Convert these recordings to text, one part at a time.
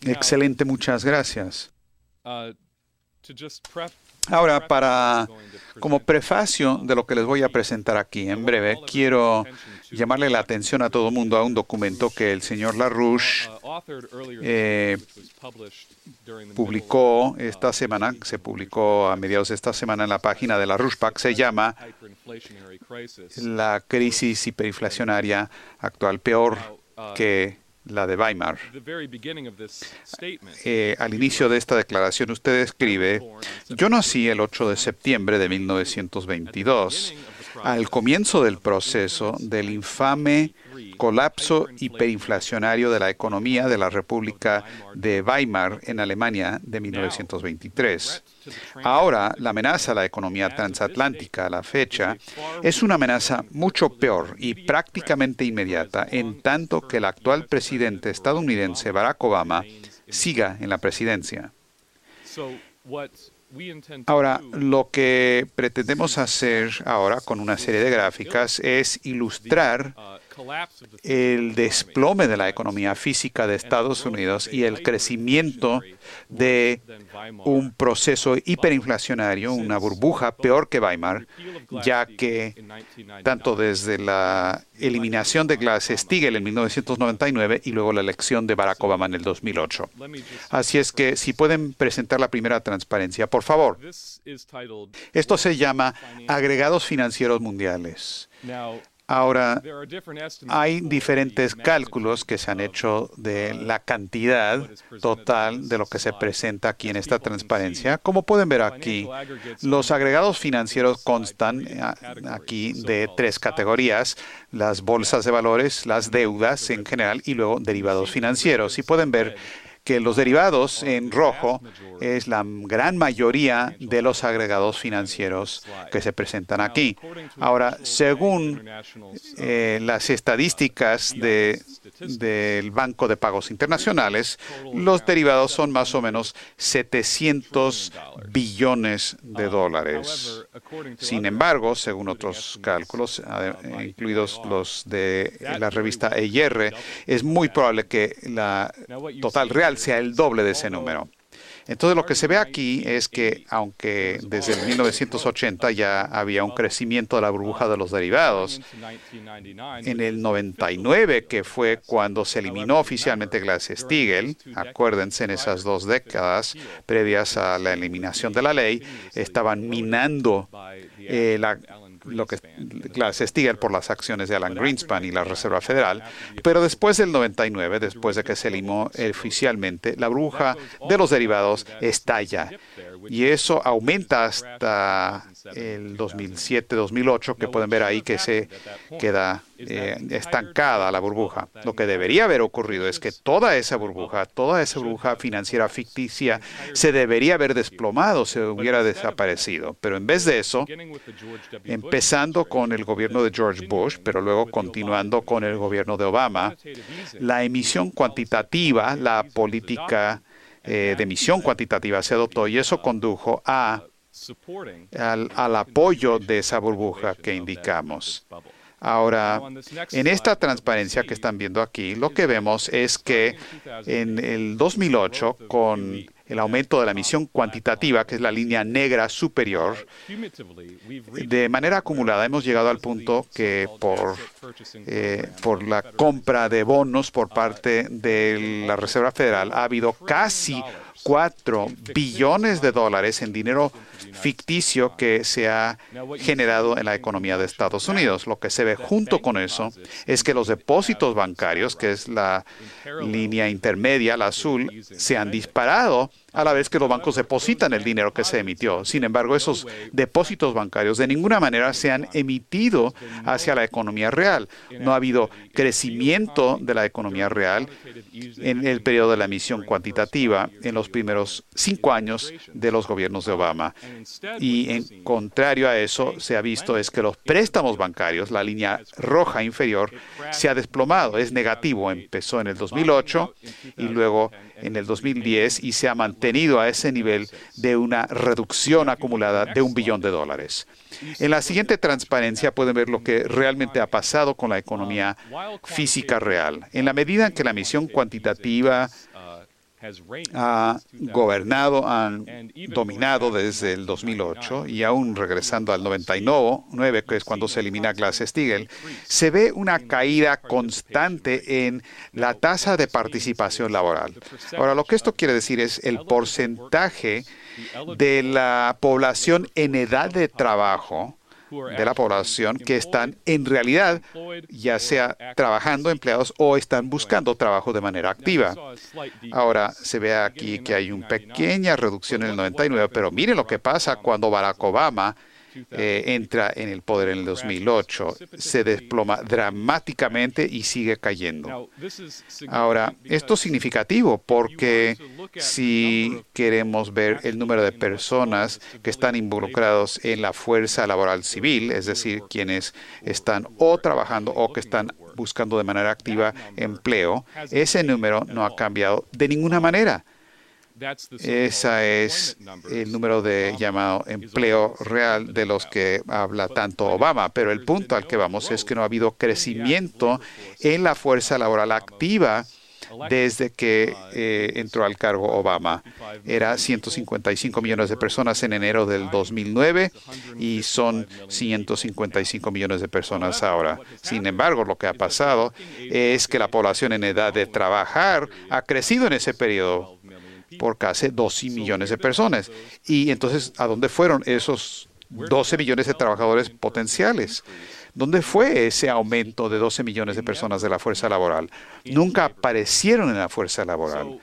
Excelente, muchas gracias. Ahora, como prefacio de lo que les voy a presentar aquí en breve, quiero llamarle la atención a todo el mundo a un documento que el señor LaRouche publicó esta semana, se publicó a mediados de esta semana en la página de la RouchePAC. Se llama La crisis hiperinflacionaria actual, peor que la de Weimar. Al inicio de esta declaración usted escribe: yo nací el 8 de septiembre de 1922, al comienzo del proceso del infame colapso hiperinflacionario de la economía de la República de Weimar en Alemania de 1923. Ahora, la amenaza a la economía transatlántica a la fecha es una amenaza mucho peor y prácticamente inmediata, en tanto que el actual presidente estadounidense Barack Obama siga en la presidencia. Ahora, lo que pretendemos hacer ahora con una serie de gráficas es ilustrar el desplome de la economía física de Estados Unidos y el crecimiento de un proceso hiperinflacionario, una burbuja peor que Weimar, ya que tanto desde la eliminación de Glass-Steagall en 1999 y luego la elección de Barack Obama en el 2008. Así es que, si pueden presentar la primera transparencia, por favor. Esto se llama Agregados Financieros Mundiales. Ahora, hay diferentes cálculos que se han hecho de la cantidad total de lo que se presenta aquí en esta transparencia. Como pueden ver aquí, los agregados financieros constan aquí de tres categorías: las bolsas de valores, las deudas en general y luego derivados financieros. Y pueden ver que los derivados en rojo es la gran mayoría de los agregados financieros que se presentan aquí. Ahora, según las estadísticas del Banco de Pagos Internacionales, los derivados son más o menos 700 billones de dólares. Sin embargo, según otros cálculos, incluidos los de la revista EIR, es muy probable que la total real sea el doble de ese número. Entonces, lo que se ve aquí es que, aunque desde el 1980 ya había un crecimiento de la burbuja de los derivados, en el 99, que fue cuando se eliminó oficialmente Glass-Steagall, acuérdense, en esas 2 décadas previas a la eliminación de la ley, estaban minando lo que Glass-Steagall por las acciones de Alan Greenspan y la Reserva Federal, pero después del 99, después de que se eliminó oficialmente, la burbuja de los derivados estalla. Y eso aumenta hasta el 2007-2008, que pueden ver ahí que se queda estancada la burbuja. Lo que debería haber ocurrido es que toda esa burbuja financiera ficticia se debería haber desplomado, se hubiera desaparecido. Pero en vez de eso, empezando con el gobierno de George Bush, pero luego continuando con el gobierno de Obama, la emisión cuantitativa, la política de emisión cuantitativa se adoptó, y eso condujo al apoyo de esa burbuja que indicamos. Ahora, en esta transparencia que están viendo aquí, lo que vemos es que en el 2008, con el aumento de la emisión cuantitativa, que es la línea negra superior, de manera acumulada hemos llegado al punto que por la compra de bonos por parte de la Reserva Federal ha habido casi 4 billones de dólares en dinero ficticio que se ha generado en la economía de Estados Unidos. Lo que se ve junto con eso es que los depósitos bancarios, que es la línea intermedia, la azul, se han disparado a la vez que los bancos depositan el dinero que se emitió. Sin embargo, esos depósitos bancarios de ninguna manera se han emitido hacia la economía real. No ha habido crecimiento de la economía real en el periodo de la emisión cuantitativa en los primeros 5 años de los gobiernos de Obama. Y en contrario a eso, se ha visto es que los préstamos bancarios, la línea roja inferior, se ha desplomado, es negativo. Empezó en el 2008 y luego en el 2010 y se ha mantenido a ese nivel de una reducción acumulada de $1 billón. En la siguiente transparencia pueden ver lo que realmente ha pasado con la economía física real. En la medida en que la emisión cuantitativa ha gobernado, han dominado desde el 2008 y aún regresando al 99, que es cuando se elimina Glass-Steagall, se ve una caída constante en la tasa de participación laboral. Ahora, lo que esto quiere decir es el porcentaje de la población en edad de trabajo, de la población que están en realidad ya sea trabajando empleados o están buscando trabajo de manera activa. Ahora se ve aquí que hay una pequeña reducción en el 99, pero miren lo que pasa cuando Barack Obama entra en el poder en el 2008. Se desploma dramáticamente y sigue cayendo. Ahora, esto es significativo porque si queremos ver el número de personas que están involucrados en la fuerza laboral civil, es decir, quienes están o trabajando o que están buscando de manera activa empleo, ese número no ha cambiado de ninguna manera. Ese es el número de llamado empleo real de los que habla tanto Obama. Pero el punto al que vamos es que no ha habido crecimiento en la fuerza laboral activa desde que entró al cargo Obama. Era 155 millones de personas en enero del 2009 y son 155 millones de personas ahora. Sin embargo, lo que ha pasado es que la población en edad de trabajar ha crecido en ese periodo por casi 12 millones de personas. Y entonces, ¿a dónde fueron esos 12 millones de trabajadores potenciales? ¿Dónde fue ese aumento de 12 millones de personas de la fuerza laboral? Nunca aparecieron en la fuerza laboral.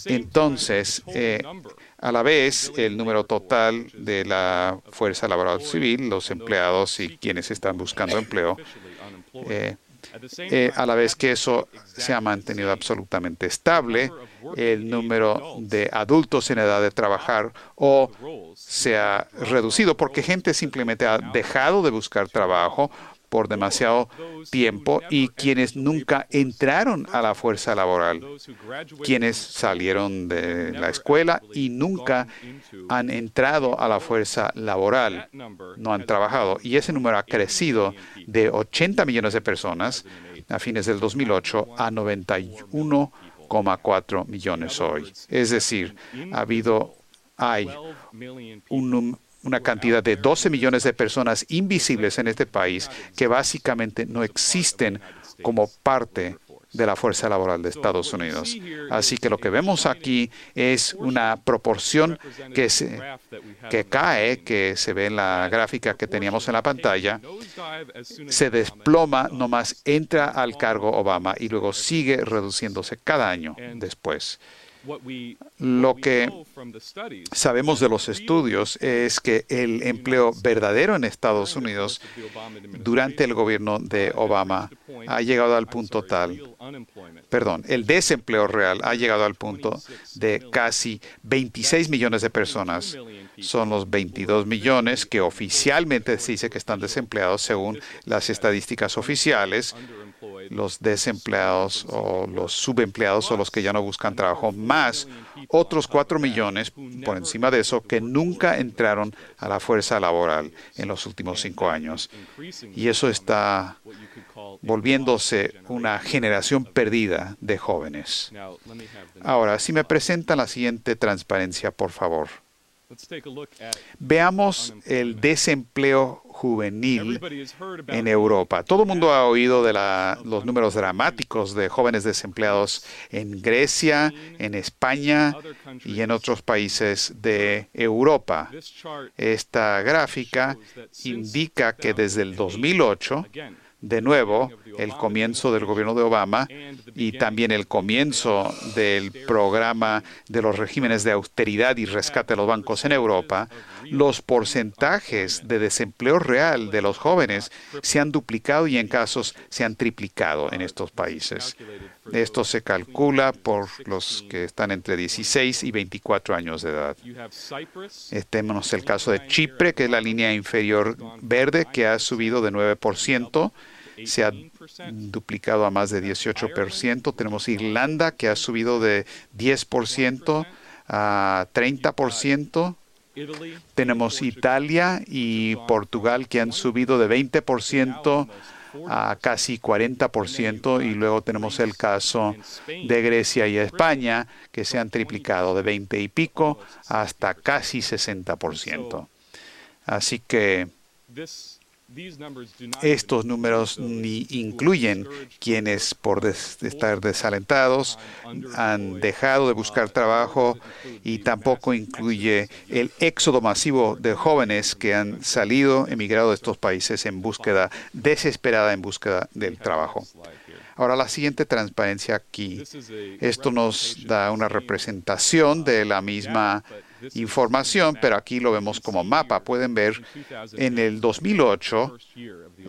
Entonces, a la vez, el número total de la fuerza laboral civil, los empleados y quienes están buscando empleo, a la vez que eso se ha mantenido absolutamente estable, el número de adultos en edad de trabajar o se ha reducido porque gente simplemente ha dejado de buscar trabajo por demasiado tiempo y quienes nunca entraron a la fuerza laboral, quienes salieron de la escuela y nunca han entrado a la fuerza laboral, no han trabajado. Y ese número ha crecido de 80 millones de personas a fines del 2008 a 91,4 millones hoy. Es decir, hay una cantidad de 12 millones de personas invisibles en este país que básicamente no existen como parte de la fuerza laboral de Estados Unidos. Así que lo que vemos aquí es una proporción que cae, que se ve en la gráfica que teníamos en la pantalla, se desploma, nomás entra al cargo Obama y luego sigue reduciéndose cada año después. Lo que sabemos de los estudios es que el empleo verdadero en Estados Unidos durante el gobierno de Obama ha llegado al punto el desempleo real ha llegado al punto de casi 26 millones de personas. Son los 22 millones que oficialmente se dice que están desempleados según las estadísticas oficiales. Los desempleados o los subempleados o los que ya no buscan trabajo, más otros 4 millones por encima de eso que nunca entraron a la fuerza laboral en los últimos 5 años. Y eso está volviéndose una generación perdida de jóvenes. Ahora, si me presentan la siguiente transparencia, por favor. Veamos el desempleo juvenil en Europa. Todo el mundo ha oído de los números dramáticos de jóvenes desempleados en Grecia, en España y en otros países de Europa. Esta gráfica indica que desde el 2008, de nuevo, el comienzo del gobierno de Obama y también el comienzo del programa de los regímenes de austeridad y rescate de los bancos en Europa, los porcentajes de desempleo real de los jóvenes se han duplicado y en casos se han triplicado en estos países. Esto se calcula por los que están entre 16 y 24 años de edad. Tenemos el caso de Chipre, que es la línea inferior verde, que ha subido de 9%. Se ha duplicado a más de 18%. Tenemos Irlanda, que ha subido de 10% a 30%. Tenemos Italia y Portugal, que han subido de 20% a casi 40%, y luego tenemos el caso de Grecia y España, que se han triplicado de 20 y pico hasta casi 60%. Así que estos números ni incluyen quienes, por estar desalentados, han dejado de buscar trabajo, y tampoco incluye el éxodo masivo de jóvenes que han salido, emigrado de estos países desesperada en búsqueda del trabajo. Ahora, la siguiente transparencia aquí. Esto nos da una representación de la misma información, pero aquí lo vemos como mapa. Pueden ver en el 2008,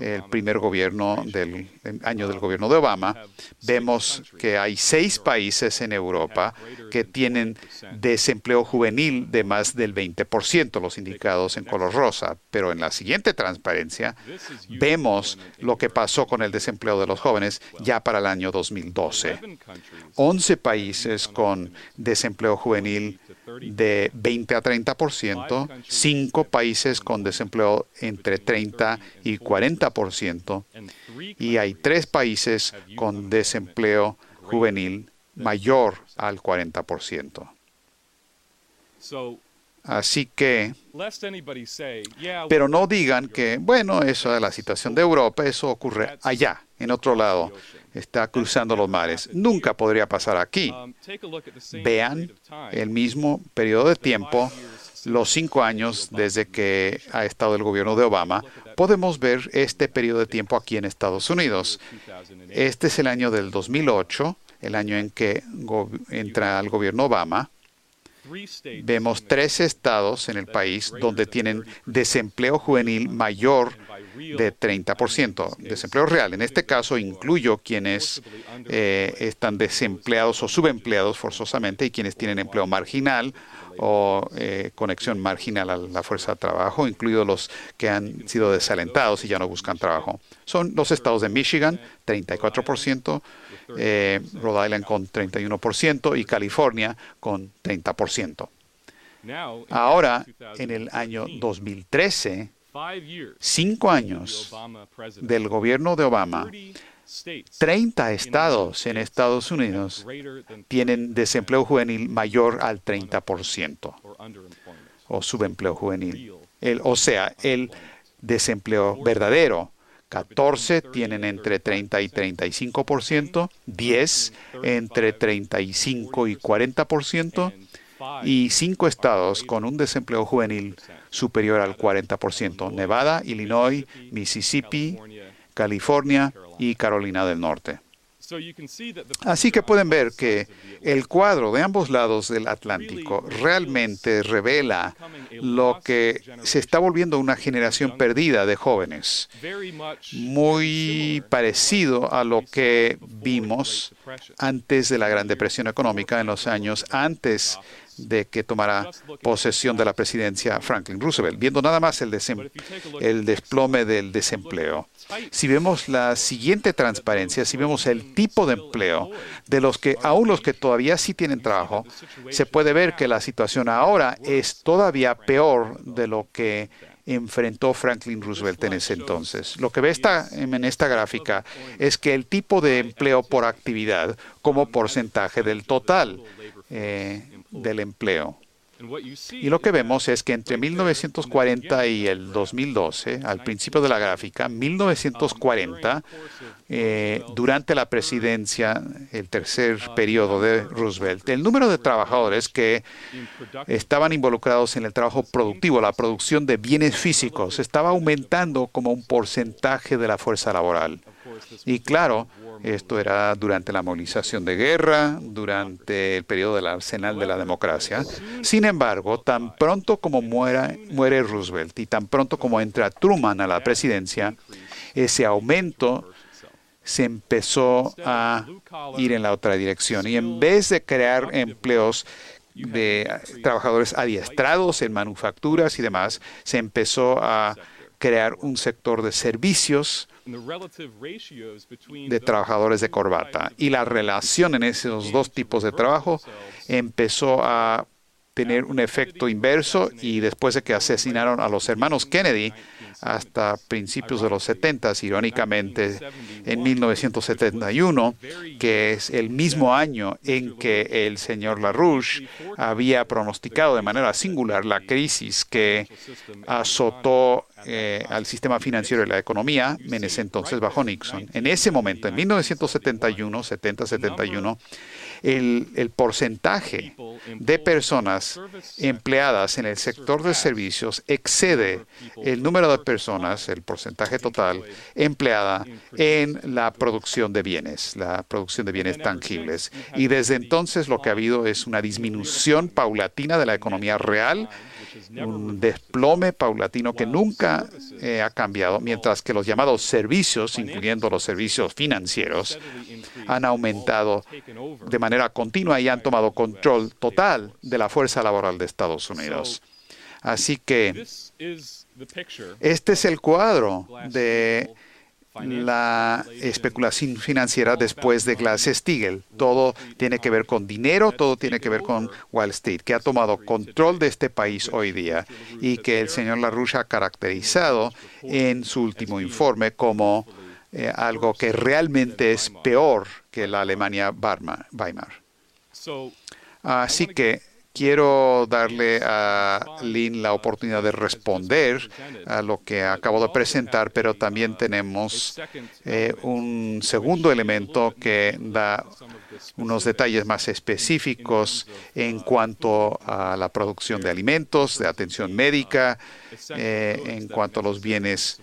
el primer año del gobierno de Obama, vemos que hay 6 países en Europa que tienen desempleo juvenil de más del 20%, los indicados en color rosa. Pero en la siguiente transparencia vemos lo que pasó con el desempleo de los jóvenes ya para el año 2012. 11 países con desempleo juvenil de 20 a 30%, 5 países con desempleo entre 30 y 40%, y hay 3 países con desempleo juvenil mayor al 40%. Así que, pero no digan que, bueno, eso es la situación de Europa, eso ocurre allá, en otro lado, está cruzando los mares. Nunca podría pasar aquí. Vean el mismo periodo de tiempo, los 5 años desde que ha estado el gobierno de Obama. Podemos ver este periodo de tiempo aquí en Estados Unidos. Este es el año del 2008, el año en que entra el gobierno Obama. Vemos 3 estados en el país donde tienen desempleo juvenil mayor de 30%, desempleo real. En este caso incluyo quienes están desempleados o subempleados forzosamente, y quienes tienen empleo marginal o conexión marginal a la fuerza de trabajo, incluidos los que han sido desalentados y ya no buscan trabajo. Son los estados de Michigan, 34%, Rhode Island con 31% y California con 30%. Ahora, en el año 2013, 5 años del gobierno de Obama, 30 estados en Estados Unidos tienen desempleo juvenil mayor al 30% o subempleo juvenil. O sea, el desempleo verdadero. 14 tienen entre 30 y 35%, 10 entre 35 y 40%, y 5 estados con un desempleo juvenil superior al 40%, Nevada, Illinois, Mississippi, California y Carolina del Norte. Así que pueden ver que el cuadro de ambos lados del Atlántico realmente revela lo que se está volviendo una generación perdida de jóvenes, muy parecido a lo que vimos antes de la Gran Depresión económica, en los años antes de que tomara posesión de la presidencia Franklin Roosevelt, viendo nada más el desplome del desempleo. Si vemos la siguiente transparencia, si vemos el tipo de empleo de aún los que todavía sí tienen trabajo, se puede ver que la situación ahora es todavía peor de lo que enfrentó Franklin Roosevelt en ese entonces. Lo que ve en esta gráfica es que el tipo de empleo por actividad como porcentaje del total del empleo. Y lo que vemos es que entre 1940 y el 2012, al principio de la gráfica, 1940, durante la presidencia, el tercer periodo de Roosevelt, el número de trabajadores que estaban involucrados en el trabajo productivo, la producción de bienes físicos, estaba aumentando como un porcentaje de la fuerza laboral. Y claro, esto era durante la movilización de guerra, durante el periodo del arsenal de la democracia. Sin embargo, tan pronto como muere Roosevelt y tan pronto como entra Truman a la presidencia, ese aumento se empezó a ir en la otra dirección. Y en vez de crear empleos de trabajadores adiestrados en manufacturas y demás, se empezó a crear un sector de servicios de trabajadores de corbata. Y la relación en esos dos tipos de trabajo empezó a tener un efecto inverso, y después de que asesinaron a los hermanos Kennedy hasta principios de los 70, irónicamente, en 1971, que es el mismo año en que el señor LaRouche había pronosticado de manera singular la crisis que azotó al sistema financiero y la economía en ese entonces bajo Nixon. En ese momento, en 1971, 70-71, el porcentaje de personas empleadas en el sector de servicios excede el número de personas, el porcentaje total, empleada en la producción de bienes tangibles. Y desde entonces lo que ha habido es una disminución paulatina de la economía real, un desplome paulatino que nunca ha cambiado, mientras que los llamados servicios, incluyendo los servicios financieros, han aumentado de manera continua y han tomado control total de la fuerza laboral de Estados Unidos. Así que este es el cuadro de la especulación financiera después de Glass-Steagall. Todo tiene que ver con dinero, todo tiene que ver con Wall Street, que ha tomado control de este país hoy día y que el señor LaRouche ha caracterizado en su último informe como algo que realmente es peor que la Alemania Weimar. Así que quiero darle a Lynn la oportunidad de responder a lo que acabo de presentar, pero también tenemos un segundo elemento que da unos detalles más específicos en cuanto a la producción de alimentos, de atención médica, en cuanto a los bienes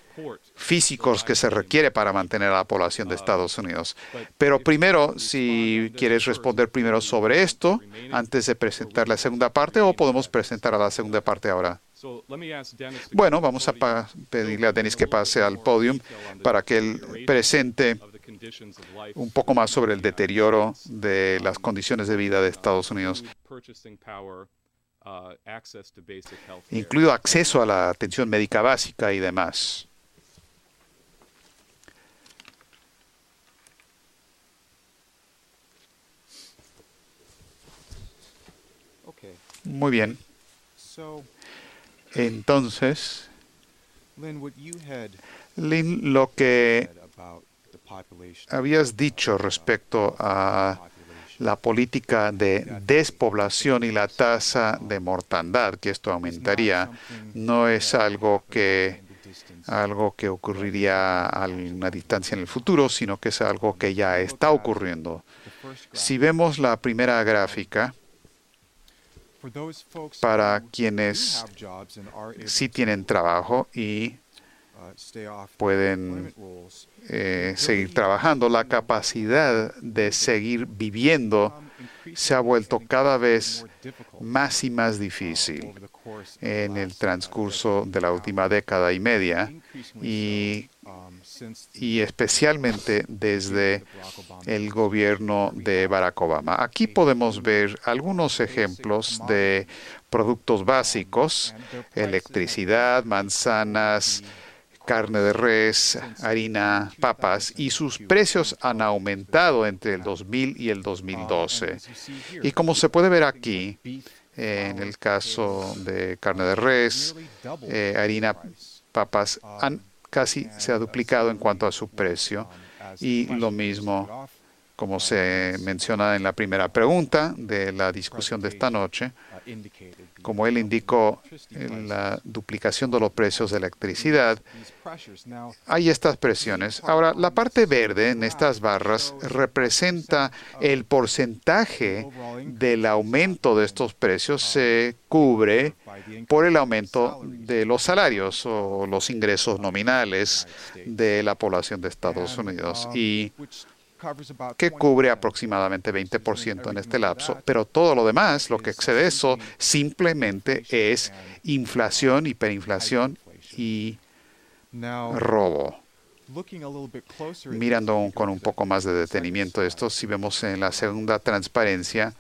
físicos que se requiere para mantener a la población de Estados Unidos. Pero primero, si quieres responder primero sobre esto, antes de presentar la segunda parte, o podemos presentar a la segunda parte ahora. Bueno, vamos a pedirle a Dennis que pase al podio para que él presente un poco más sobre el deterioro de las condiciones de vida de Estados Unidos, incluido acceso a la atención médica básica y demás. Muy bien. Entonces, Lynn, lo que habías dicho respecto a la política de despoblación y la tasa de mortandad, que esto aumentaría, no es algo que ocurriría a una distancia en el futuro, sino que es algo que ya está ocurriendo. Si vemos la primera gráfica, para quienes sí tienen trabajo y pueden seguir trabajando, la capacidad de seguir viviendo se ha vuelto cada vez más y más difícil en el transcurso de la última década y media y especialmente desde el gobierno de Barack Obama. Aquí podemos ver algunos ejemplos de productos básicos: electricidad, manzanas, carne de res, harina, papas, y sus precios han aumentado entre el 2000 y el 2012. Y como se puede ver aquí, en el caso de carne de res, harina, papas, casi se ha duplicado en cuanto a su precio. Y lo mismo, como se menciona en la primera pregunta de la discusión de esta noche, como él indicó, en la duplicación de los precios de electricidad, hay estas presiones. Ahora, la parte verde en estas barras representa el porcentaje del aumento de estos precios se cubre por el aumento de los salarios o los ingresos nominales de la población de Estados Unidos, y que cubre aproximadamente 20% en este lapso, pero todo lo demás, lo que excede eso, simplemente es inflación, hiperinflación y robo. Mirando con un poco más de detenimiento esto, si vemos en la segunda transparencia,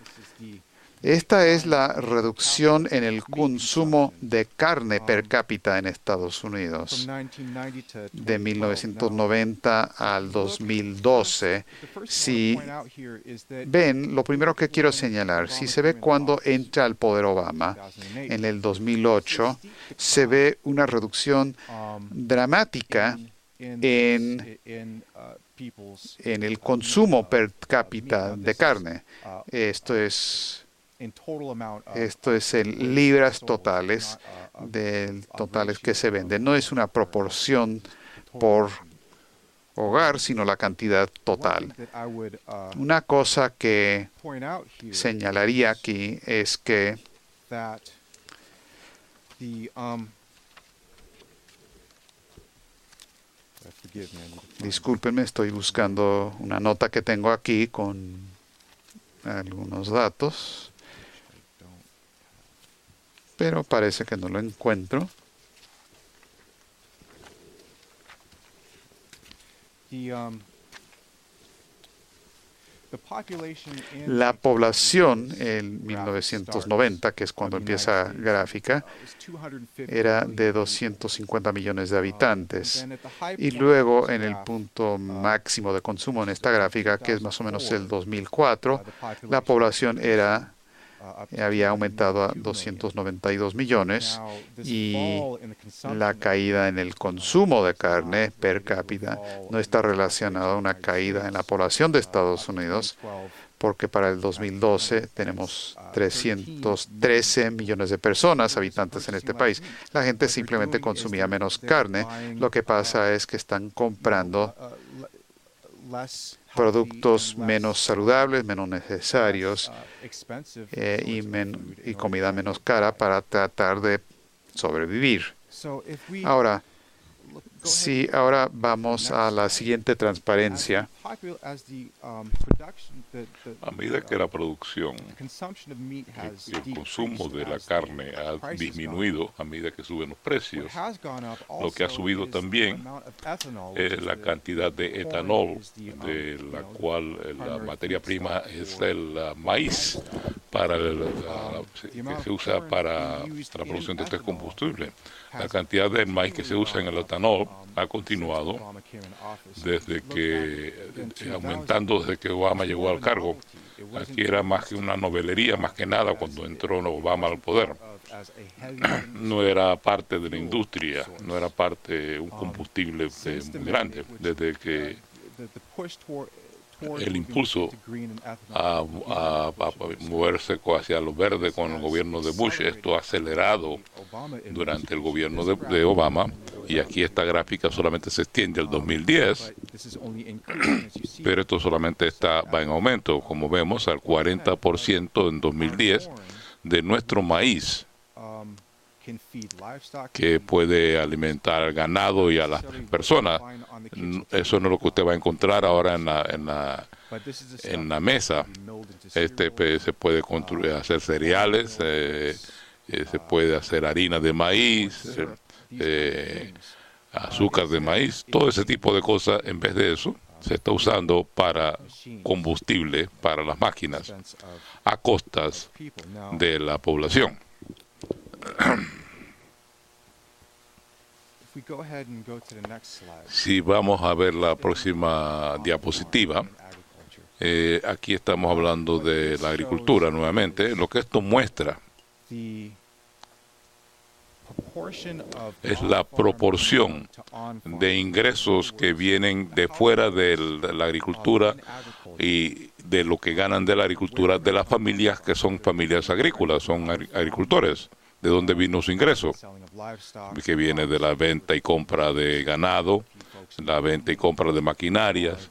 Esta es la reducción en el consumo de carne per cápita en Estados Unidos de 1990 al 2012. Si ven, lo primero que quiero señalar, si se ve cuando entra al poder Obama en el 2008, se ve una reducción dramática en el consumo per cápita de carne. Esto es en libras totales totales que se venden. No es una proporción por hogar, sino la cantidad total. Una cosa que señalaría aquí es que discúlpenme, estoy buscando una nota que tengo aquí con algunos datos, pero parece que no lo encuentro. La población en 1990, que es cuando empieza la gráfica, era de 250 millones de habitantes. Y luego, en el punto máximo de consumo en esta gráfica, que es más o menos el 2004, la población había aumentado a 292 millones y la caída en el consumo de carne per cápita no está relacionada a una caída en la población de Estados Unidos, porque para el 2012 tenemos 313 millones de personas, habitantes en este país. La gente simplemente consumía menos carne. Lo que pasa es que están comprando productos menos saludables, menos necesarios y comida menos cara para tratar de sobrevivir. Ahora, si ahora vamos a la siguiente transparencia. A medida que la producción y el consumo de la carne ha disminuido, a medida que suben los precios, lo que ha subido también es la cantidad de etanol, de la cual la materia prima es el maíz que se usa para la producción de este combustible. La cantidad de maíz que se usa en el etanol ha continuado aumentando desde que Obama llegó al cargo. Aquí era más que una novelería, más que nada, cuando entró Obama al poder. No era parte de la industria, no era parte de un combustible muy grande. Desde que el impulso a moverse hacia lo verde con el gobierno de Bush, esto ha acelerado durante el gobierno de Obama, y aquí esta gráfica solamente se extiende al 2010, pero esto solamente va en aumento, como vemos, al 40% en 2010 de nuestro maíz, que puede alimentar al ganado y a las personas. Eso no es lo que usted va a encontrar ahora en la mesa. Se puede hacer cereales, se puede hacer harina de maíz, azúcar de maíz, todo ese tipo de cosas. En vez de eso, se está usando para combustible para las máquinas a costas de la población. Si vamos a ver la próxima diapositiva, aquí estamos hablando de la agricultura nuevamente. Lo que esto muestra es la proporción de ingresos que vienen de fuera de la agricultura y de lo que ganan de la agricultura de las familias que son familias agrícolas, son agricultores. ¿De dónde vino su ingreso? Que viene de la venta y compra de ganado, la venta y compra de maquinarias,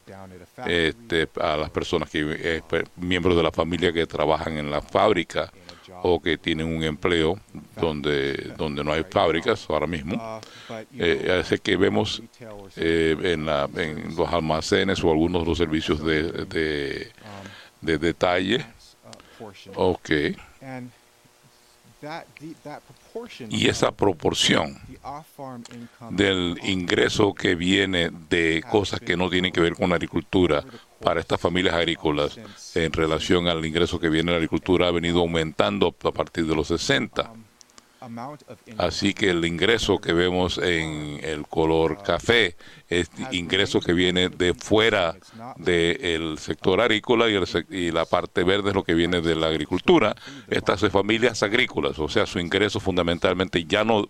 a las personas miembros de la familia que trabajan en la fábrica o que tienen un empleo donde no hay fábricas ahora mismo. Así que vemos en los almacenes o algunos de los servicios de detalle. Okay. Y esa proporción del ingreso que viene de cosas que no tienen que ver con la agricultura para estas familias agrícolas en relación al ingreso que viene de la agricultura ha venido aumentando a partir de los 60. Así que el ingreso que vemos en el color café es ingreso que viene de fuera del sector agrícola y la parte verde es lo que viene de la agricultura. Estas son familias agrícolas, o sea, su ingreso fundamentalmente ya no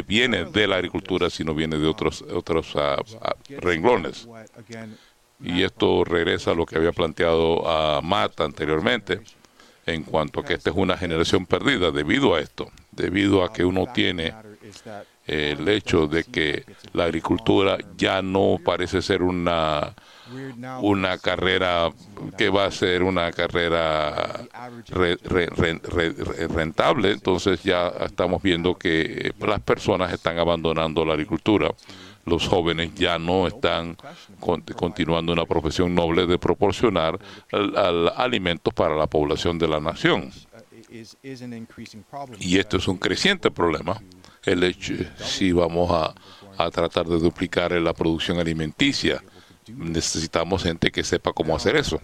viene de la agricultura, sino viene de otros renglones. Y esto regresa a lo que había planteado a Matt anteriormente, en cuanto a que esta es una generación perdida debido a esto, debido a que uno tiene el hecho de que la agricultura ya no parece ser una carrera que va a ser una carrera rentable. Entonces ya estamos viendo que las personas están abandonando la agricultura. Los jóvenes ya no están continuando una profesión noble de proporcionar alimentos para la población de la nación. Y esto es un creciente problema. El hecho, si vamos a tratar de duplicar la producción alimenticia, necesitamos gente que sepa cómo hacer eso.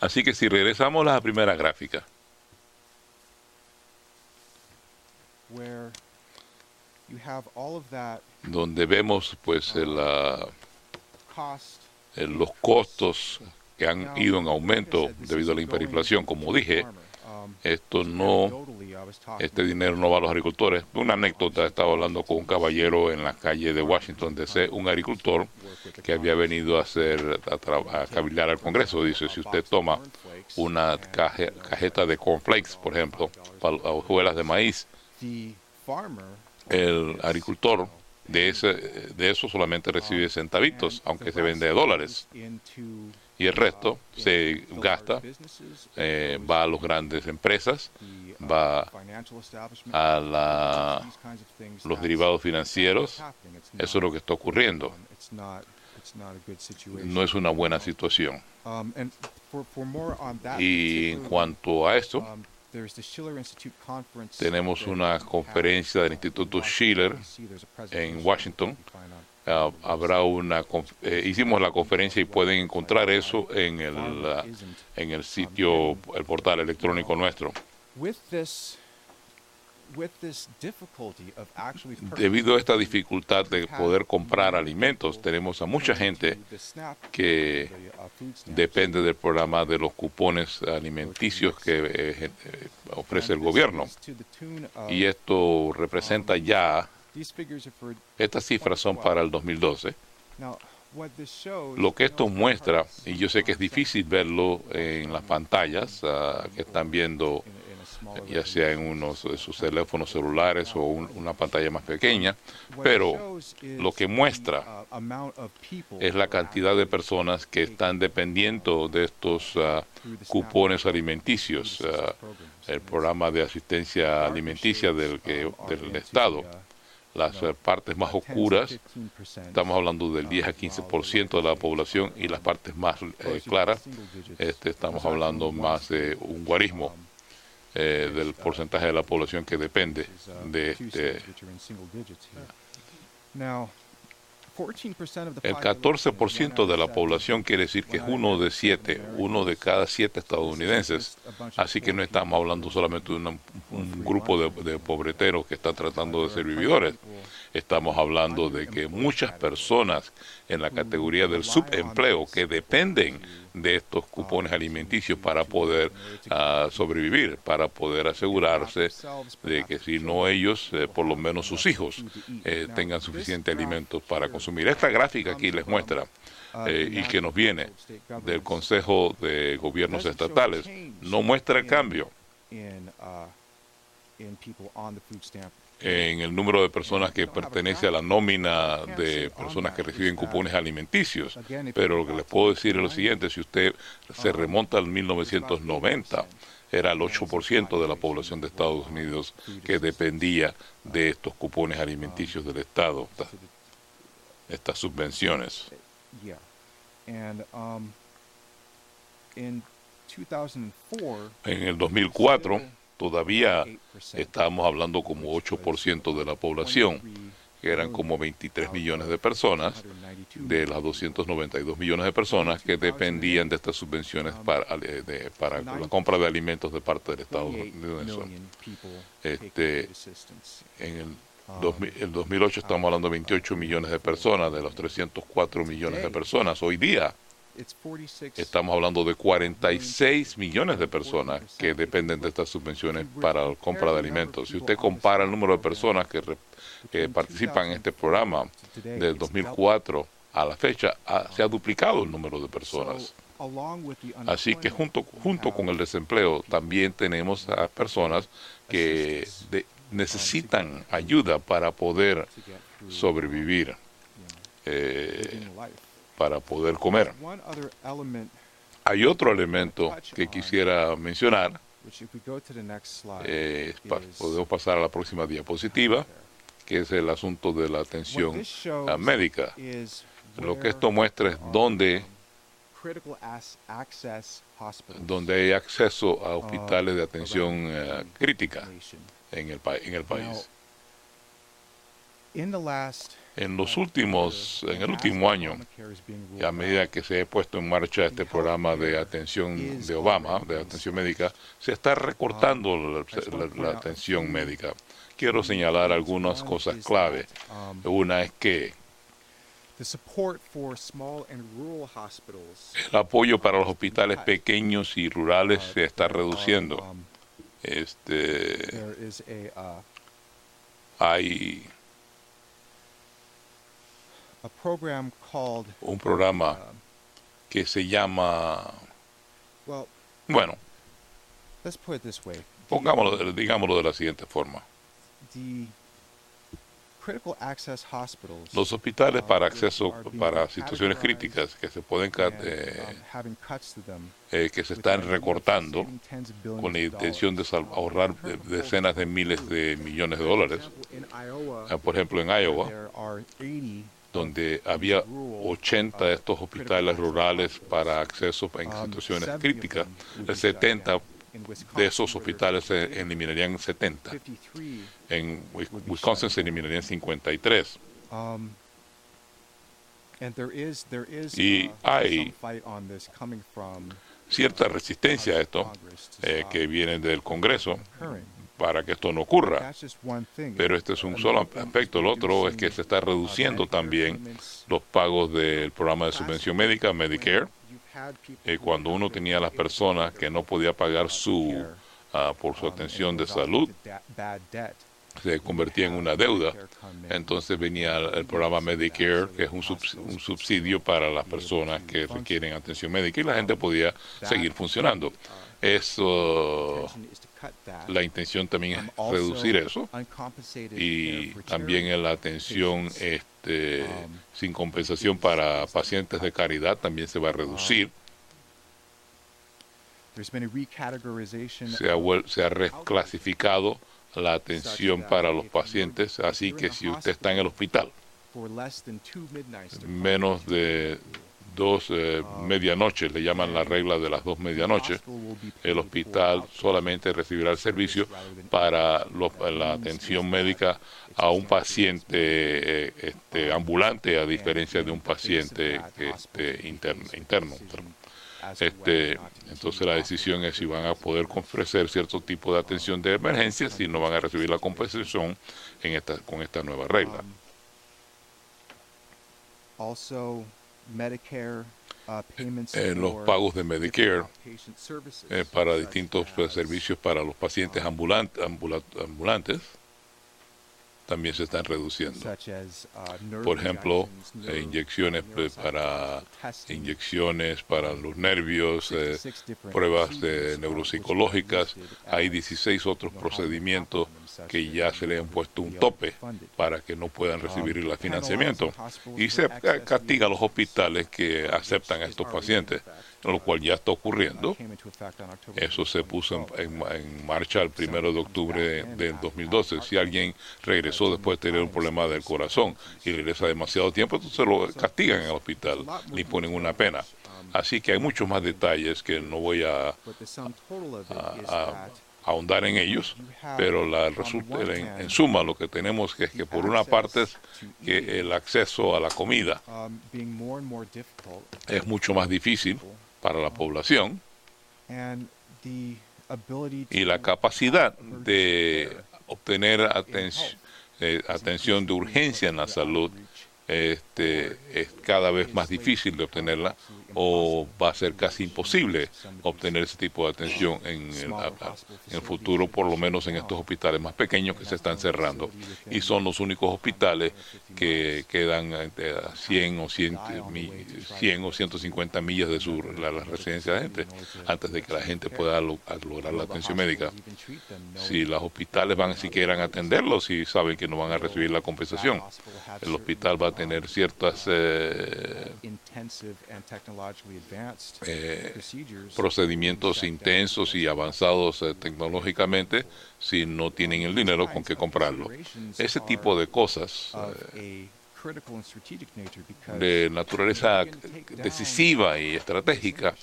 Así que si regresamos a la primera gráfica, donde vemos pues los costos que han ido en aumento debido a la hiperinflación. Como dije, este dinero no va a los agricultores. Una anécdota: estaba hablando con un caballero en la calle de Washington DC, un agricultor que había venido a cabildear al Congreso. Dice: si usted toma una cajeta de cornflakes, por ejemplo, para hojuelas de maíz, el agricultor de eso solamente recibe centavitos, aunque se vende de dólares. Y el resto se gasta, va a las grandes empresas, va a los derivados financieros. Eso es lo que está ocurriendo. No es una buena situación. Y en cuanto a esto, tenemos una conferencia del Instituto Schiller en Washington. Hicimos la conferencia y pueden encontrar eso en el sitio, el portal electrónico nuestro. Debido a esta dificultad de poder comprar alimentos, tenemos a mucha gente que depende del programa de los cupones alimenticios que ofrece el gobierno. Y esto representa ya, estas cifras son para el 2012. Lo que esto muestra, y yo sé que es difícil verlo en las pantallas que están viendo, ya sea en unos de sus teléfonos celulares o una pantalla más pequeña, pero lo que muestra es la cantidad de personas que están dependiendo de estos cupones alimenticios, el programa de asistencia alimenticia del Estado. Las partes más oscuras, estamos hablando del 10 a 15% de la población, y las partes más claras, estamos hablando más de un guarismo del porcentaje de la población que depende de El 14% de la población quiere decir que es uno de cada 7 estadounidenses. Así que no estamos hablando solamente de un grupo de pobreteros que están tratando de ser vividores. Estamos hablando de que muchas personas en la categoría del subempleo que dependen de estos cupones alimenticios para poder sobrevivir, para poder asegurarse de que si no ellos, por lo menos sus hijos, tengan suficiente alimentos para consumir. Esta gráfica aquí les muestra, y que nos viene del Consejo de Gobiernos Estatales, no muestra el cambio en el número de personas que pertenece a la nómina de personas que reciben cupones alimenticios. Pero lo que les puedo decir es lo siguiente: si usted se remonta al 1990, era el 8% de la población de Estados Unidos que dependía de estos cupones alimenticios del Estado, estas subvenciones. En el 2004, todavía estábamos hablando como 8% de la población, que eran como 23 millones de personas, de las 292 millones de personas que dependían de estas subvenciones para la compra de alimentos de parte del Estado estadounidense. En el 2008 estamos hablando de 28 millones de personas, de los 304 millones de personas. Hoy día estamos hablando de 46 millones de personas que dependen de estas subvenciones para la compra de alimentos. Si usted compara el número de personas que participan en este programa del 2004 a la fecha, se ha duplicado el número de personas. Así que junto con el desempleo también tenemos a personas que necesitan ayuda para poder sobrevivir, para poder comer. Hay otro elemento que quisiera mencionar. Podemos pasar a la próxima diapositiva, que es el asunto de la atención médica. Lo que esto muestra es donde hay acceso a hospitales de atención crítica en el país. En el último año, a medida que se ha puesto en marcha este programa de atención de Obama, de atención médica, se está recortando la atención médica. Quiero señalar algunas cosas clave. Una es que el apoyo para los hospitales pequeños y rurales se está reduciendo. Hay un programa que se llama, bueno, digámoslo de la siguiente forma. Los hospitales para acceso para situaciones críticas que se pueden que se están recortando con la intención de ahorrar decenas de miles de millones de dólares. Por ejemplo, en Iowa, donde había 80 de estos hospitales rurales para acceso en situaciones críticas, el 70 de esos hospitales se eliminarían 70. En Wisconsin se eliminarían 53. Y hay cierta resistencia a esto que viene del Congreso para que esto no ocurra. Pero este es un solo aspecto. El otro es que se está reduciendo también los pagos del programa de subvención médica, Medicare. Cuando uno tenía a las personas que no podía pagar por su atención de salud, se convertía en una deuda. Entonces venía el programa Medicare, que es un subsidio para las personas que requieren atención médica, y la gente podía seguir funcionando. La intención también es reducir eso, y también en la atención sin compensación para pacientes de caridad también se va a reducir. Se ha reclasificado la atención para los pacientes, así que si usted está en el hospital menos de 2 medianoches, le llaman la regla de las 2 medianoches, el hospital solamente recibirá el servicio para la atención médica a un paciente ambulante, a diferencia de un paciente interno. Entonces la decisión es si van a poder ofrecer cierto tipo de atención de emergencia, si no van a recibir la compensación con esta nueva regla. Los pagos de Medicare para distintos servicios para los pacientes ambulantes también se están reduciendo. Por ejemplo, inyecciones para los nervios, pruebas neuropsicológicas. Hay 16 otros procedimientos que ya se le han puesto un tope para que no puedan recibir el financiamiento. Y se castiga a los hospitales que aceptan a estos pacientes, lo cual ya está ocurriendo. Eso se puso en marcha el 1 de octubre del 2012. Si alguien regresó después de tener un problema del corazón y regresa demasiado tiempo, entonces lo castigan en el hospital, le imponen una pena. Así que hay muchos más detalles que no voy a ahondar en ellos, pero en suma lo que tenemos es que por una parte es que el acceso a la comida es mucho más difícil para la población y la capacidad de obtener atención de urgencia en la salud es cada vez más difícil de obtenerla, o va a ser casi imposible obtener ese tipo de atención en el futuro, por lo menos en estos hospitales más pequeños que se están cerrando, y son los únicos hospitales que quedan a 100 o 150 millas de la residencia de gente, antes de que la gente pueda lograr la atención médica. Si los hospitales van siquiera a atenderlos y saben que no van a recibir la compensación, el hospital va a tener ciertas procedimientos intensos y avanzados tecnológicamente si no tienen el dinero con que comprarlo. Ese tipo de cosas de naturaleza decisiva y estratégica,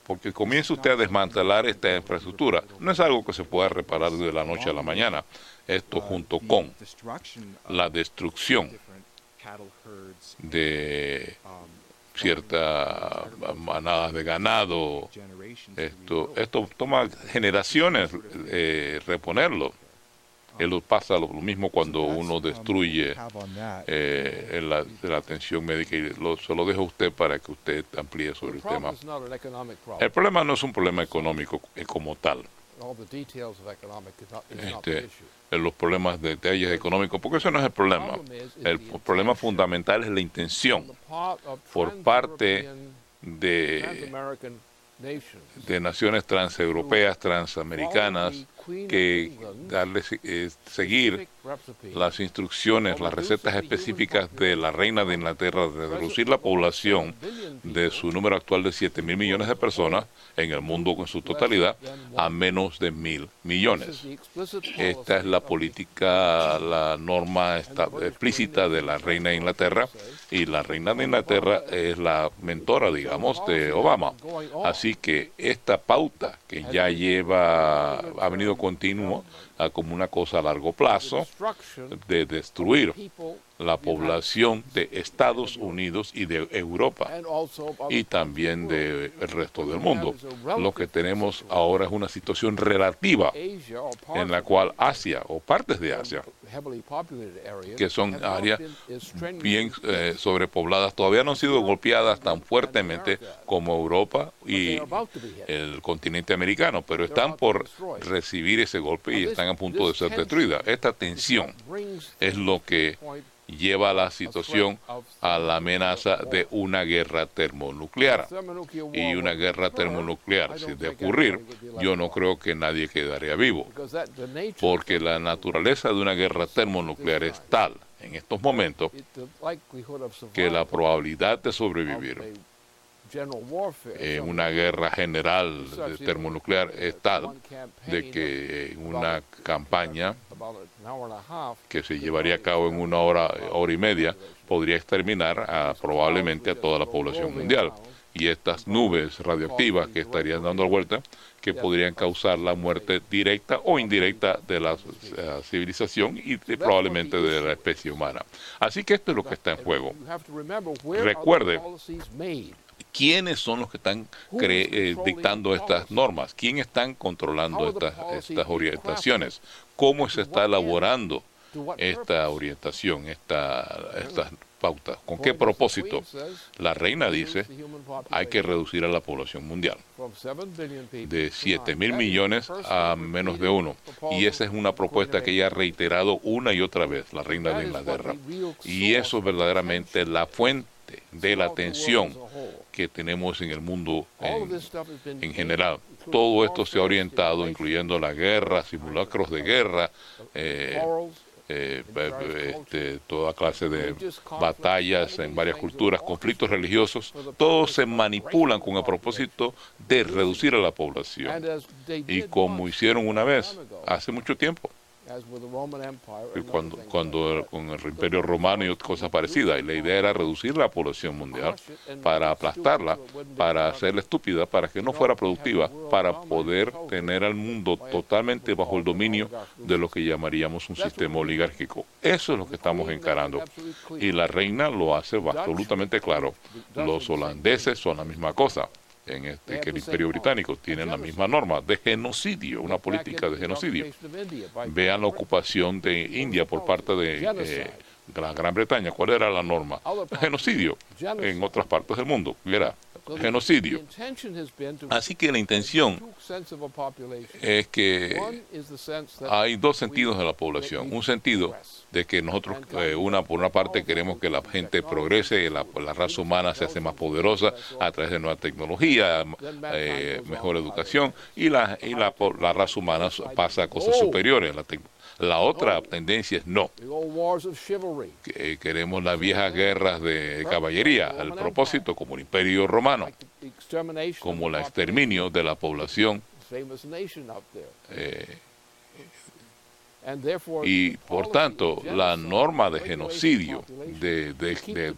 porque comienza usted a desmantelar esta infraestructura. No es algo que se pueda reparar de la noche a la mañana. Esto junto con la destrucción de ciertas manadas de ganado, esto toma generaciones reponerlo. Pasa lo mismo cuando uno destruye la atención médica, y se lo dejo a usted para que usted amplíe sobre el tema. El problema no es un problema económico como tal. Los problemas de detalles económicos, porque eso no es el problema. El problema fundamental es la intención por parte de naciones transeuropeas, transamericanas, que seguir las instrucciones, las recetas específicas de la reina de Inglaterra de reducir la población de su número actual de 7.000 millones de personas en el mundo con su totalidad a menos de 1.000 millones. Esta es la política, la norma explícita de la reina de Inglaterra, y la reina de Inglaterra es la mentora, digamos, de Obama. Así que esta pauta que ya ha venido continuo como una cosa a largo plazo de destruir la población de Estados Unidos y de Europa y también del resto del mundo. Lo que tenemos ahora es una situación relativa en la cual Asia o partes de Asia, que son áreas bien sobrepobladas, todavía no han sido golpeadas tan fuertemente como Europa y el continente americano, pero están por recibir ese golpe y están a punto de ser destruidas. Esta tensión es lo que lleva a la situación a la amenaza de una guerra termonuclear. Y una guerra termonuclear, si de ocurrir, yo no creo que nadie quedaría vivo, porque la naturaleza de una guerra termonuclear es tal en estos momentos que la probabilidad de sobrevivir en una guerra general termonuclear es tal de que en una campaña que se llevaría a cabo en una hora y media podría exterminar probablemente a toda la población mundial. Y estas nubes radioactivas que estarían dando vuelta, que podrían causar la muerte directa o indirecta de la civilización y probablemente de la especie humana. Así que esto es lo que está en juego. Recuerde, ¿quiénes son los que están dictando estas normas? ¿Quiénes están controlando estas orientaciones? ¿Cómo se está elaborando esta orientación, estas pautas? ¿Con qué propósito? La reina dice, hay que reducir a la población mundial de 7.000 millones a menos de 1. Y esa es una propuesta que ella ha reiterado una y otra vez, la reina de Inglaterra. Y eso es verdaderamente la fuente de la tensión que tenemos en el mundo en general. Todo esto se ha orientado, incluyendo la guerra, simulacros de guerra, toda clase de batallas en varias culturas, conflictos religiosos, todos se manipulan con el propósito de reducir a la población. Y como hicieron una vez, hace mucho tiempo, cuando con el Imperio Romano y cosas parecidas. Y la idea era reducir la población mundial para aplastarla, para hacerla estúpida, para que no fuera productiva, para poder tener al mundo totalmente bajo el dominio de lo que llamaríamos un sistema oligárquico. Eso es lo que estamos encarando. Y la reina lo hace absolutamente claro. Los holandeses son la misma cosa. Que el Imperio Británico tienen la misma norma de genocidio, una política de genocidio. Vean la ocupación de India por parte de la Gran Bretaña. ¿Cuál era la norma? Genocidio en otras partes del mundo. Era genocidio. Así que la intención es que hay dos sentidos de la población. Un sentido de que nosotros, por una parte, queremos que la gente progrese, la raza humana se hace más poderosa a través de nueva tecnología, mejor educación, y la raza humana pasa a cosas superiores. La otra tendencia es no. Queremos las viejas guerras de caballería, al propósito, como el Imperio Romano, como el exterminio de la población. Y por tanto, la norma de genocidio, de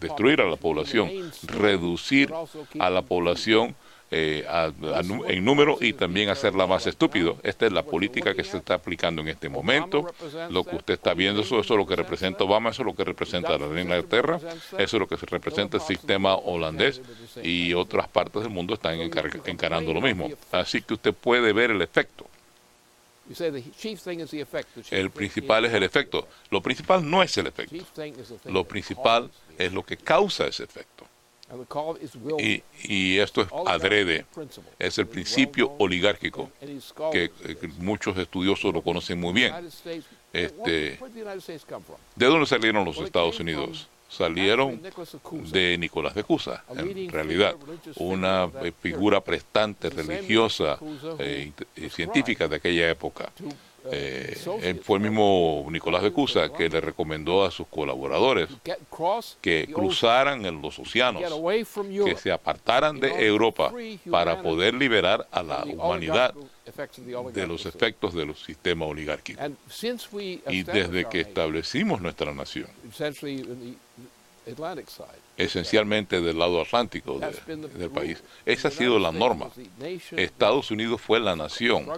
destruir a la población, reducir a la población en número y también hacerla más estúpido. Esta es la política que se está aplicando en este momento. Lo que usted está viendo, eso es lo que representa Obama, eso es lo que representa la reina de Inglaterra, eso es lo que representa el sistema holandés, y otras partes del mundo están encarando lo mismo. Así que usted puede ver el efecto. El principal es el efecto. Lo principal no es el efecto. Lo principal es lo que causa ese efecto. Y esto es adrede, es el principio oligárquico, que muchos estudiosos lo conocen muy bien. ¿De dónde salieron los Estados Unidos? Salieron de Nicolás de Cusa, en realidad, una figura prestante, religiosa, científica de aquella época. Fue el mismo Nicolás de Cusa que le recomendó a sus colaboradores que cruzaran en los océanos, que se apartaran de Europa para poder liberar a la humanidad de los efectos del sistema oligárquico. Y desde que establecimos nuestra nación, esencialmente del lado atlántico del país, esa ha sido la norma. Estados Unidos fue la nación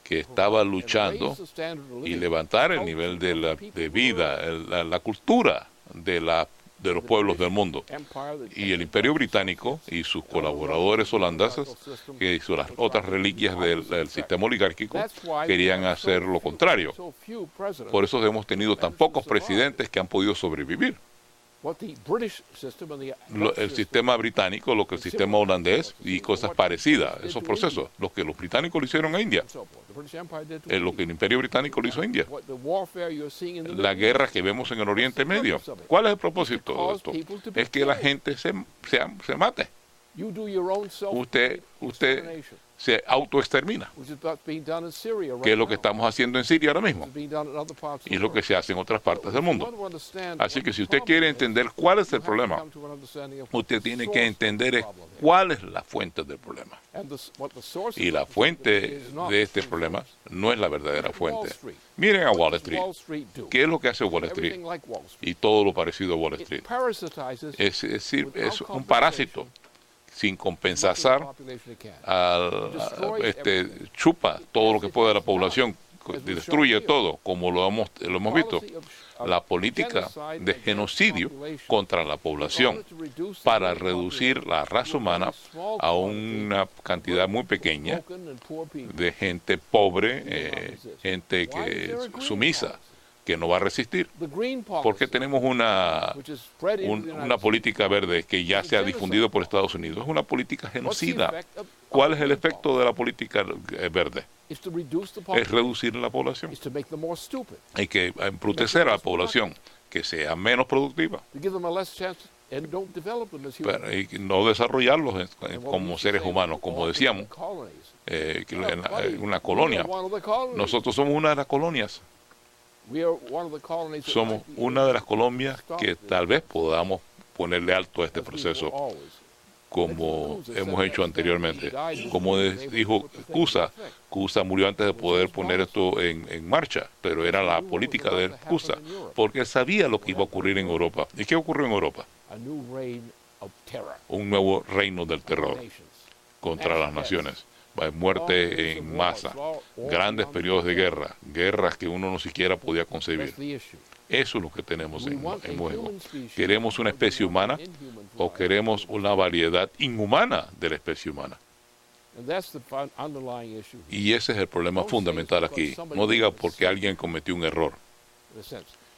que estaba luchando y levantar el nivel de vida, la cultura de los pueblos del mundo. Y el Imperio Británico y sus colaboradores holandeses, que hizo las otras reliquias del sistema oligárquico, querían hacer lo contrario. Por eso hemos tenido tan pocos presidentes que han podido sobrevivir. El sistema británico, lo que el sistema holandés y cosas parecidas, esos procesos, lo que los británicos lo hicieron a India, lo que el Imperio Británico lo hizo a India, la guerra que vemos en el Oriente Medio. ¿Cuál es el propósito de esto? Es que la gente se mate. Usted se autoextermina, que es lo que estamos haciendo en Siria ahora mismo, y es lo que se hace en otras partes del mundo. Así que si usted quiere entender cuál es el problema, usted tiene que entender cuál es la fuente del problema. Y la fuente de este problema no es la verdadera fuente. Miren a Wall Street. ¿Qué es lo que hace Wall Street? Y todo lo parecido a Wall Street. Es decir, es un parásito. Sin compensar, chupa todo lo que puede de la población, destruye todo, como lo hemos visto. La política de genocidio contra la población para reducir la raza humana a una cantidad muy pequeña de gente pobre, gente sumisa, que no va a resistir. Porque tenemos una política verde que ya se ha difundido por Estados Unidos. Es una política genocida. ¿Cuál es el efecto de la política verde? Es reducir la población. Hay que embrutecer a la población, que sea menos productiva. Y no desarrollarlos como seres humanos, como decíamos, en una colonia. Nosotros somos una de las colonias. Somos una de las colonias que tal vez podamos ponerle alto a este proceso. como hemos hecho anteriormente. Como dijo Cusa murió antes de poder poner esto en marcha, pero era la política de Cusa, porque él sabía lo que iba a ocurrir en Europa. ¿Y qué ocurrió en Europa? Un nuevo reino del terror contra las naciones. Muerte en masa, grandes periodos de guerra, guerras que uno no siquiera podía concebir. Eso es lo que tenemos en juego. ¿Queremos una especie humana o queremos una variedad inhumana de la especie humana? Y ese es el problema fundamental aquí. No diga porque alguien cometió un error,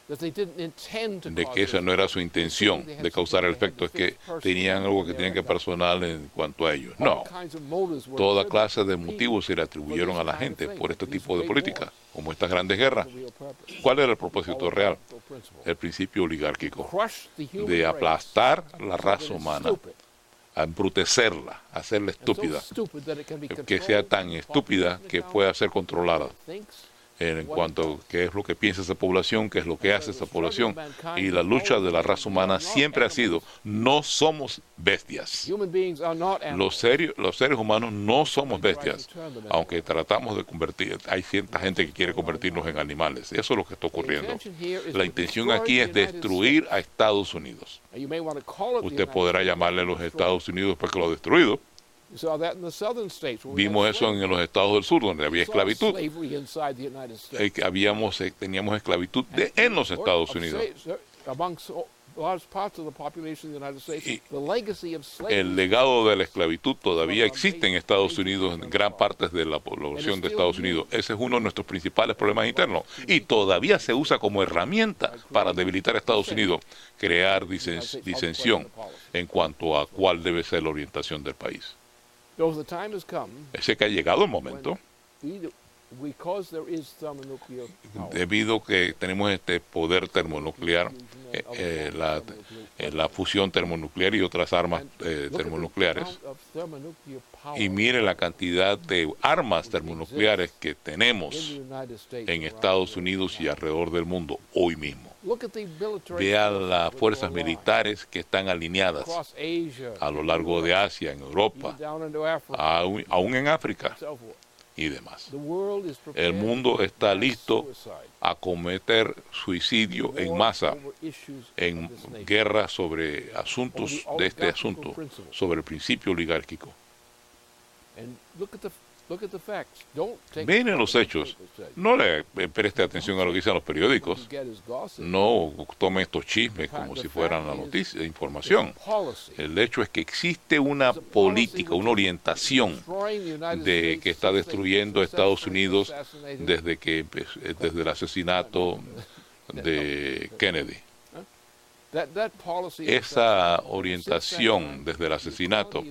de que esa no era su intención de causar el efecto, es que tenían algo que tenían que personal en cuanto a ellos. No, toda clase de motivos se le atribuyeron a la gente por este tipo de política, como estas grandes guerras. ¿Cuál era el propósito real? El principio oligárquico, de aplastar la raza humana, a embrutecerla, a hacerla estúpida, que sea tan estúpida que pueda ser controlada en cuanto a qué es lo que piensa esa población, qué es lo que hace esa población. Y la lucha de la raza humana siempre ha sido, no somos bestias. Los seres humanos no somos bestias, aunque tratamos de convertir, hay cierta gente que quiere convertirnos en animales. Eso es lo que está ocurriendo. La intención aquí es destruir a Estados Unidos. Usted podrá llamarle a los Estados Unidos porque lo ha destruido. Vimos eso en los estados del sur, donde había esclavitud. Teníamos esclavitud en los Estados Unidos. Y el legado de la esclavitud todavía existe en Estados Unidos, en gran parte de la población de Estados Unidos. Ese es uno de nuestros principales problemas internos. Y todavía se usa como herramienta para debilitar a Estados Unidos, crear disensión en cuanto a cuál debe ser la orientación del país. Ese que ha llegado el momento, debido a que tenemos este poder termonuclear, la fusión termonuclear y otras armas termonucleares, y mire la cantidad de armas termonucleares que tenemos en Estados Unidos y alrededor del mundo hoy mismo. Vea las fuerzas militares que están alineadas a lo largo de Asia, en Europa, aún en África y demás. El mundo está listo a cometer suicidio en masa en guerra sobre asuntos de este asunto, sobre el principio oligárquico. Miren los hechos. No le preste atención a lo que dicen los periódicos. No tome estos chismes como si fueran la noticia, información. El hecho es que existe una política, una orientación de que está destruyendo a Estados Unidos desde el asesinato de Kennedy. Esa orientación desde el asesinato,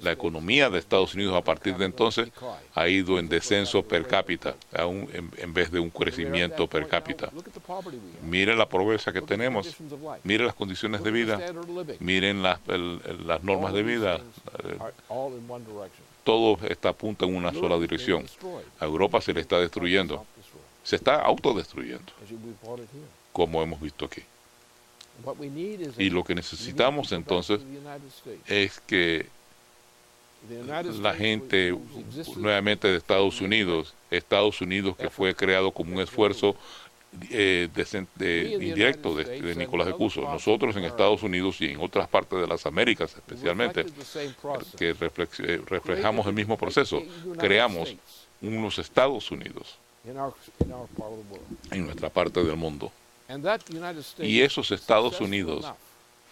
la economía de Estados Unidos a partir de entonces ha ido en descenso per cápita, en vez de un crecimiento per cápita. Miren la pobreza que tenemos, miren las condiciones de vida, miren las normas de vida. Todo está apunta en una sola dirección. A Europa se le está destruyendo, se está autodestruyendo, como hemos visto aquí. Y lo que necesitamos entonces es que la gente nuevamente de Estados Unidos que fue creado como un esfuerzo indirecto de Nicolás de Cuso, nosotros en Estados Unidos y en otras partes de las Américas especialmente, que reflejamos el mismo proceso, creamos unos Estados Unidos en nuestra parte del mundo. Y esos Estados Unidos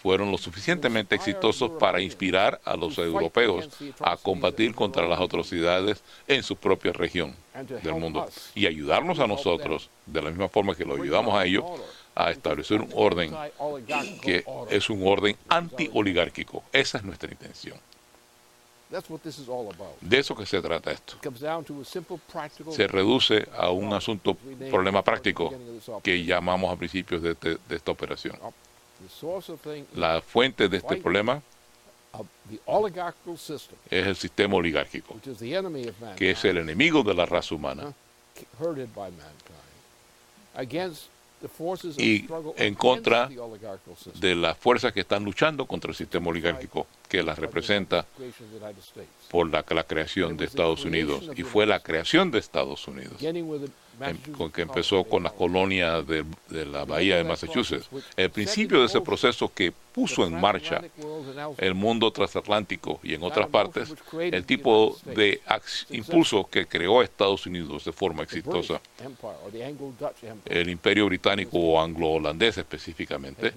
fueron lo suficientemente exitosos para inspirar a los europeos a combatir contra las atrocidades en su propia región del mundo y ayudarnos a nosotros, de la misma forma que lo ayudamos a ellos, a establecer un orden que es un orden anti-oligárquico. Esa es nuestra intención. De eso que se trata esto. Se reduce a un problema práctico que llamamos a principios de esta operación. La fuente de este problema es el sistema oligárquico, que es el enemigo de la raza humana, y en contra de las fuerzas que están luchando contra el sistema oligárquico. que las representa por la creación de Estados Unidos, y fue la creación de Estados Unidos, con que empezó con las colonias de la bahía de Massachusetts. El principio de ese proceso que puso en marcha el mundo transatlántico y en otras partes, el tipo de impulso que creó Estados Unidos de forma exitosa, el Imperio Británico o anglo-holandés específicamente,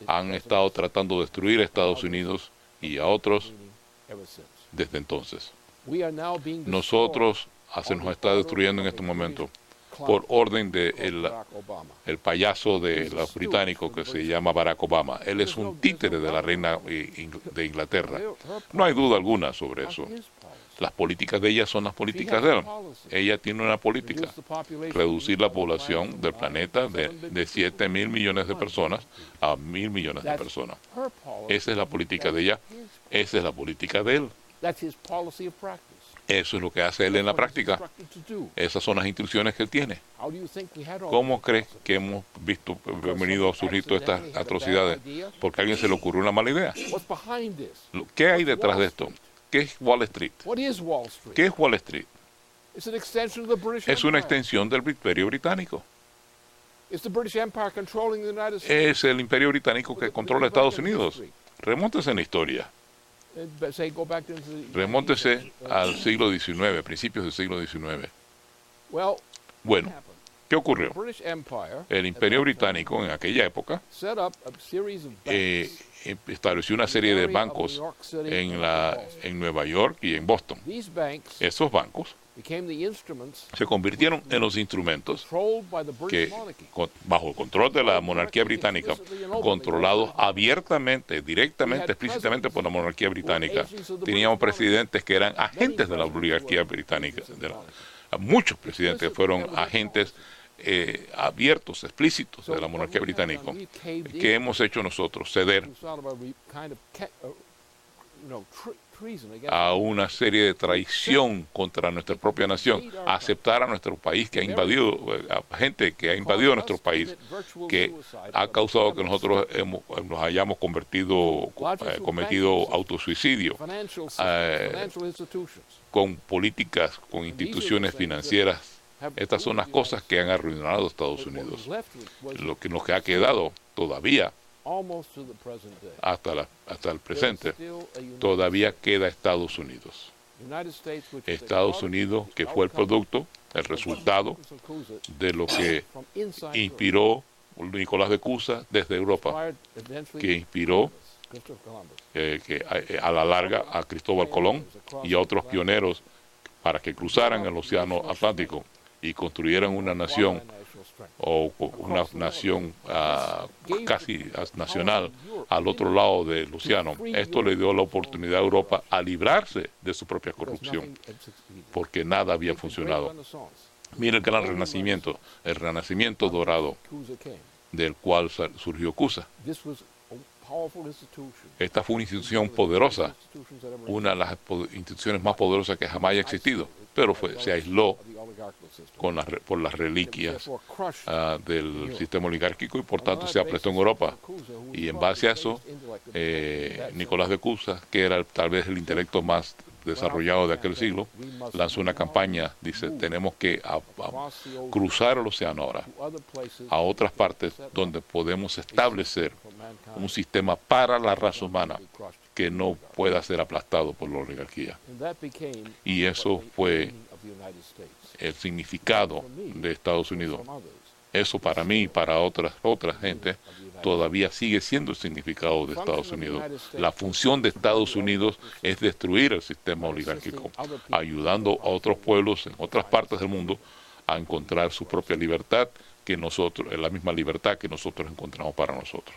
han estado tratando de destruir a Estados Unidos y a otros desde entonces. Nosotros se nos está destruyendo en este momento por orden de el payaso de los británicos que se llama Barack Obama. Él es un títere de la reina de Inglaterra. No hay duda alguna sobre eso. Las políticas de ella son las políticas de él. Ella tiene una política: reducir la población del planeta de 7.000 millones de personas a 1.000 millones de personas. Esa es la política de ella. Esa es la política de él. Eso es lo que hace él en la práctica. Esas son las instrucciones que él tiene. ¿Cómo crees que hemos venido a surgir todas estas atrocidades? Porque a alguien se le ocurrió una mala idea. ¿Qué hay detrás de esto? ¿Qué es Wall Street? ¿Qué es Wall Street? Es una extensión del Imperio Británico. Es el Imperio Británico que controla Estados Unidos. Remóntese en la historia. Remóntese al siglo XIX, principios del siglo XIX. Bueno, ¿qué ocurrió? El Imperio Británico en aquella época estableció una serie de bancos en Nueva York y en Boston. Esos bancos se convirtieron en los instrumentos que, bajo el control de la monarquía británica, controlados abiertamente, directamente, explícitamente por la monarquía británica. Teníamos presidentes que eran agentes de la monarquía británica. Muchos presidentes fueron agentes abiertos, explícitos de la monarquía británica. ¿Qué hemos hecho nosotros? Ceder a una serie de traición contra nuestra propia nación, aceptar a nuestro país que ha invadido, a gente que ha invadido nuestro país, que ha causado que nosotros nos hayamos cometido autosuicidio, con políticas, con instituciones financieras. Estas son las cosas que han arruinado a Estados Unidos. Lo que nos ha quedado todavía, hasta el presente, todavía queda Estados Unidos. Estados Unidos, que fue el producto, el resultado de lo que inspiró Nicolás de Cusa desde Europa, que inspiró a la larga a Cristóbal Colón y a otros pioneros para que cruzaran el Océano Atlántico y construyeran una nación, o una nación casi nacional al otro lado del océano. Esto le dio la oportunidad a Europa a librarse de su propia corrupción, porque nada había funcionado. Mira el gran renacimiento, el renacimiento dorado del cual surgió Cusa. Esta fue una institución poderosa, una de las instituciones más poderosas que jamás haya existido, pero se aisló por las reliquias del sistema oligárquico y por tanto se aplastó en Europa. Y en base a eso, Nicolás de Cusa, que era tal vez el intelecto más desarrollado de aquel siglo, lanzó una campaña, dice: tenemos que cruzar el océano ahora a otras partes donde podemos establecer un sistema para la raza humana que no pueda ser aplastado por la oligarquía. Y eso fue el significado de Estados Unidos. Eso para mí y para otra gente todavía sigue siendo el significado de Estados Unidos. La función de Estados Unidos es destruir el sistema oligárquico, ayudando a otros pueblos en otras partes del mundo a encontrar su propia libertad, que nosotros, la misma libertad que nosotros encontramos para nosotros.